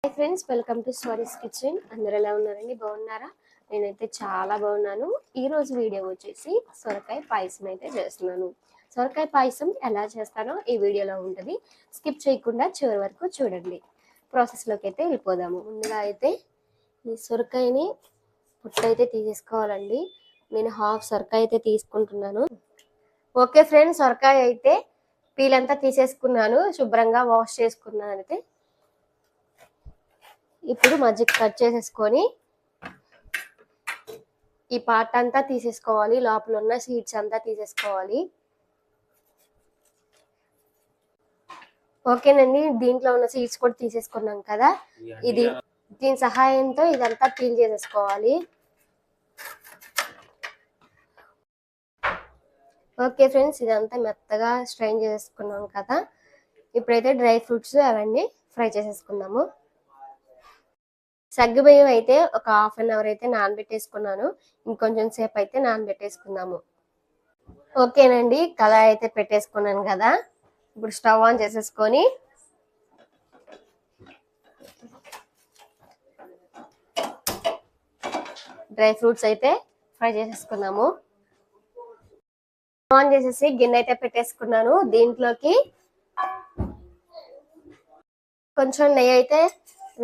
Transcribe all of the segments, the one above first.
Hi friends, welcome to Swari's kitchen. అందరు ఎలా ఉన్నారండి? బాగున్నారా? నేనైతే చాలా బాగున్నాను. ఈరోజు వీడియో వచ్చేసి సొరకాయ పాయసం అయితే చేస్తున్నాను. సొరకాయ పాయసం ఎలా చేస్తానో ఈ వీడియోలో ఉంటుంది. స్కిప్ చేయకుండా చివరి వరకు చూడండి. ప్రాసెస్లోకి అయితే వెళ్ళిపోదాము. ముందుగా అయితే ఈ సొరకాయని పుట్టు అయితే తీసేసుకోవాలండి. నేను హాఫ్ సొరకాయ అయితే తీసుకుంటున్నాను. ఓకే ఫ్రెండ్స్, సొరకాయ అయితే పీల్ అంతా తీసేసుకున్నాను. శుభ్రంగా వాష్ చేసుకున్నాను. అయితే ఇప్పుడు మజ్జిగ కట్ చేసేసుకొని ఈ పార్ట్ అంతా తీసేసుకోవాలి. లోపల ఉన్న సీడ్స్ అంతా తీసేసుకోవాలి. ఓకేనండి, దీంట్లో ఉన్న సీడ్స్ కూడా తీసేసుకున్నాం కదా. దీని సహాయంతో ఇదంతా పీల్ చేసేసుకోవాలి. ఓకే ఫ్రెండ్స్, ఇదంతా మెత్తగా స్ట్రైన్ చేసుకున్నాం కదా. ఇప్పుడైతే డ్రై ఫ్రూట్స్ అవన్నీ ఫ్రై చేసేసుకుందాము. సగ్గుబియ్యం అయితే ఒక హాఫ్ అన్ అవర్ అయితే నానబెట్టేసుకున్నాను. ఇంకొంచెం సేపు అయితే నానబెట్టేసుకుందాము. ఓకేనండి, కళాయి అయితే పెట్టేసుకున్నాను కదా. ఇప్పుడు స్టవ్ ఆన్ చేసేసుకొని డ్రై ఫ్రూట్స్ అయితే ఫ్రై చేసేసుకుందాము. ఆన్ చేసేసి గిన్నె అయితే పెట్టేసుకున్నాను. దీంట్లోకి కొంచెం నెయ్యి అయితే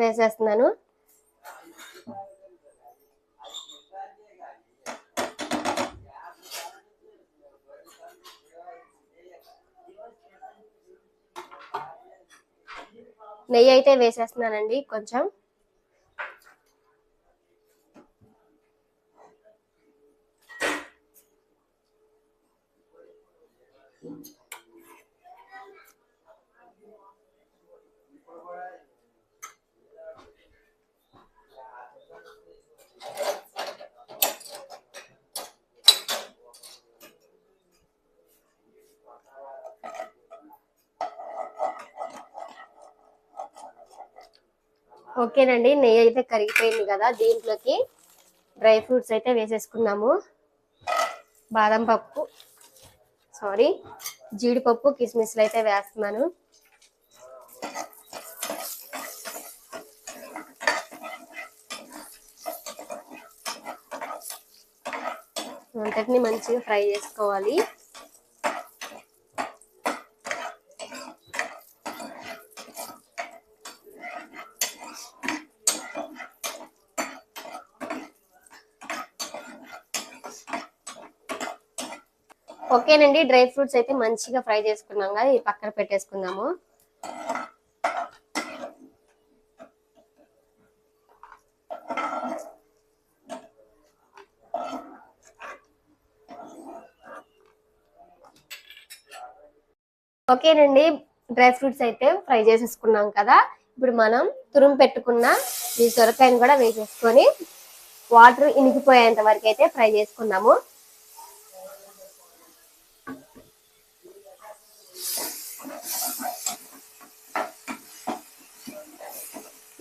వేసేస్తున్నాను. నెయ్యి అయితే వేసేస్తున్నానండి కొంచెం. ఓకేనండి, నెయ్యి అయితే కరిగిపోయింది కదా. దీంట్లోకి డ్రై ఫ్రూట్స్ అయితే వేసేసుకున్నాము. బాదం పప్పు, జీడిపప్పు, కిస్మిస్లు అయితే వేస్తున్నాను. అంతటిని మంచిగా ఫ్రై చేసుకోవాలి. ఓకేనండి, డ్రై ఫ్రూట్స్ అయితే మంచిగా ఫ్రై చేసుకున్నాం కదా. ఇది పక్కన పెట్టేసుకుందాము. ఓకేనండి, డ్రై ఫ్రూట్స్ అయితే ఫ్రై చేసేసుకున్నాం కదా. ఇప్పుడు మనం తురుము పెట్టుకున్న ఈ సొరకాయని కూడా వేసేసుకొని వాటర్ ఇనికిపోయేంత వరకు అయితే ఫ్రై చేసుకున్నాము.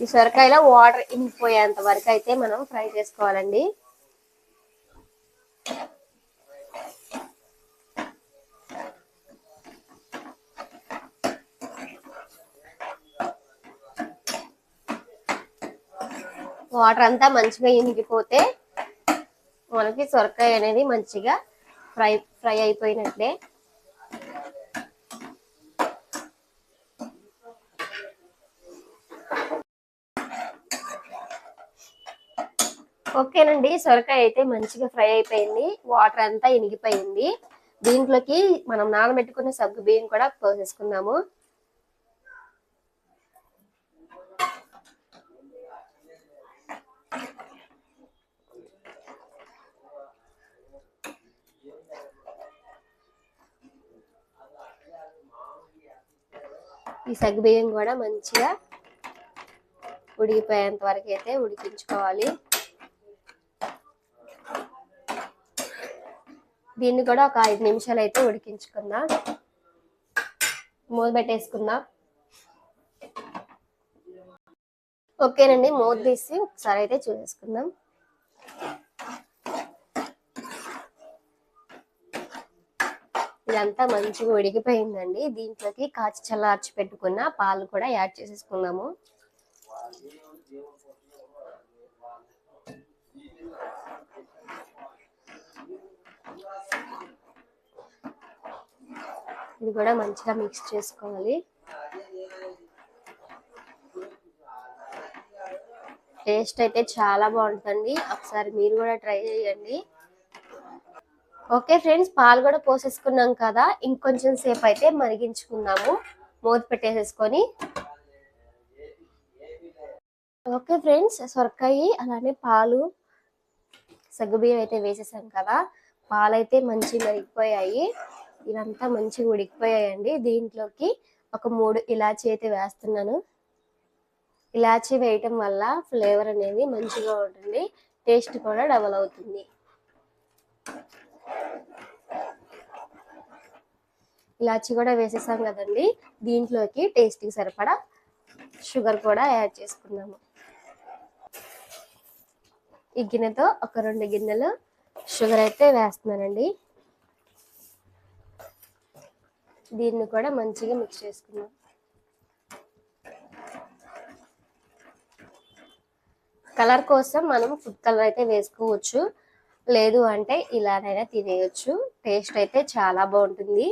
ఈ సొరకాయలో వాటర్ ఇనికిపోయేంత వరకు అయితే మనం ఫ్రై చేసుకోవాలండి. వాటర్ అంతా మంచిగా ఇనికిపోతే మనకి సొరకాయ అనేది మంచిగా ఫ్రై అయిపోయినట్లే. ఓకేనండి, సొరకాయ అయితే మంచిగా ఫ్రై అయిపోయింది. వాటర్ అంతా ఇనిగిపోయింది. దీంట్లోకి మనం నానబెట్టుకున్న సగ్గు బియ్యం కూడా పోసేసుకుందాము. ఈ సగ్గు బియ్యం కూడా మంచిగా ఉడికిపోయేంత వరకు అయితే ఉడికించుకోవాలి. దీన్ని కూడా ఒక 5 నిమిషాలు అయితే ఉడికించుకుందాం. మూత పెట్టేసుకుందాం. ఓకేనండి, మూత తీసి ఒకసారి అయితే చూసేసుకుందాం. ఇదంతా మంచిగా ఉడికిపోయిందండి. దీంట్లోకి కాచి చల్లార్చి పెట్టుకున్న పాలు కూడా యాడ్ చేసేసుకుందాము. ఇది కూడా మంచిగా మిక్స్ చేసుకోవాలి. టేస్ట్ అయితే చాలా బాగుంటుంది, ఒకసారి మీరు కూడా ట్రై చేయండి. ఓకే ఫ్రెండ్స్, పాలు కూడా పోసేసుకున్నాం కదా, ఇంకొంచెం సేపు అయితే మరిగించుకుందాము మూత పెట్టేసేసుకొని. ఓకే ఫ్రెండ్స్, సొరకాయ అలానే పాలు సగ్గుబియ్యం అయితే వేసేసాం కదా, పాలు అయితే మంచిగా మరిగిపోయాయి, ఇదంతా మంచిగా ఉడికిపోయాయండి. దీంట్లోకి ఒక 3 ఇలాచీ అయితే వేస్తున్నాను. ఇలాచీ వేయటం వల్ల ఫ్లేవర్ అనేది మంచిగా ఉంటుంది, టేస్ట్ కూడా డబల్ అవుతుంది. ఇలాచీ కూడా వేసేసాం కదండి, దీంట్లోకి టేస్ట్కి సరిపడా షుగర్ కూడా యాడ్ చేసుకున్నాము. ఈ గిన్నెతో ఒక 2 గిన్నెలు షుగర్ అయితే వేస్తున్నానండి. దీన్ని కూడా మంచిగా మిక్స్ చేసుకున్నాం. కలర్ కోసం మనం ఫుడ్ కలర్ అయితే వేసుకోవచ్చు, లేదు అంటే ఇలానైనా తినేయచ్చు. టేస్ట్ అయితే చాలా బాగుంటుంది.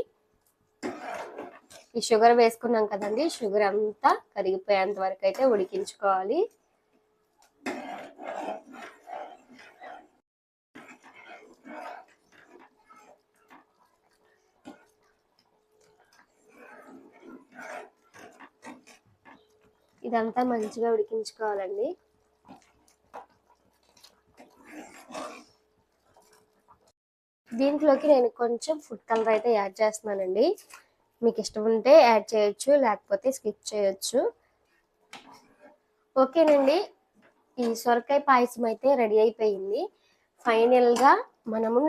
ఈ షుగర్ వేసుకున్నాం కదండి, షుగర్ అంతా కరిగిపోయేంత వరకు అయితే ఉడికించుకోవాలి. ఇదంతా మంచిగా ఉడికించుకోవాలండి. దీంట్లోకి నేను కొంచెం ఫుడ్ కలర్ అయితే యాడ్ చేస్తున్నానండి. మీకు ఇష్టం ఉంటే యాడ్ చేయొచ్చు, లేకపోతే స్కిప్ చేయొచ్చు. ఓకేనండి, ఈ సొరకాయ పాయసం అయితే రెడీ అయిపోయింది. ఫైనల్గా మనము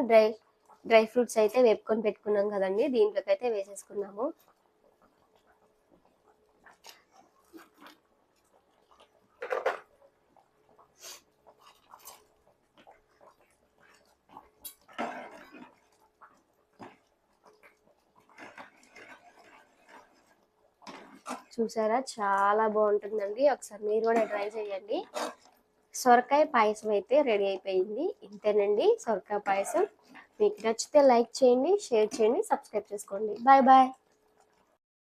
డ్రై ఫ్రూట్స్ అయితే వేపుకొని పెట్టుకున్నాం కదండి, దీంట్లోకి అయితే వేసేసుకున్నాము. చూసారా, చాలా బాగుంటుందండి, ఒకసారి మీరు కూడా ట్రై చేయండి. సొరకాయ పాయసం అయితే రెడీ అయిపోయింది. ఇంతేనండి సొరకాయ పాయసం. మీకు నచ్చితే లైక్ చేయండి, షేర్ చేయండి, సబ్స్క్రైబ్ చేసుకోండి. Bye bye.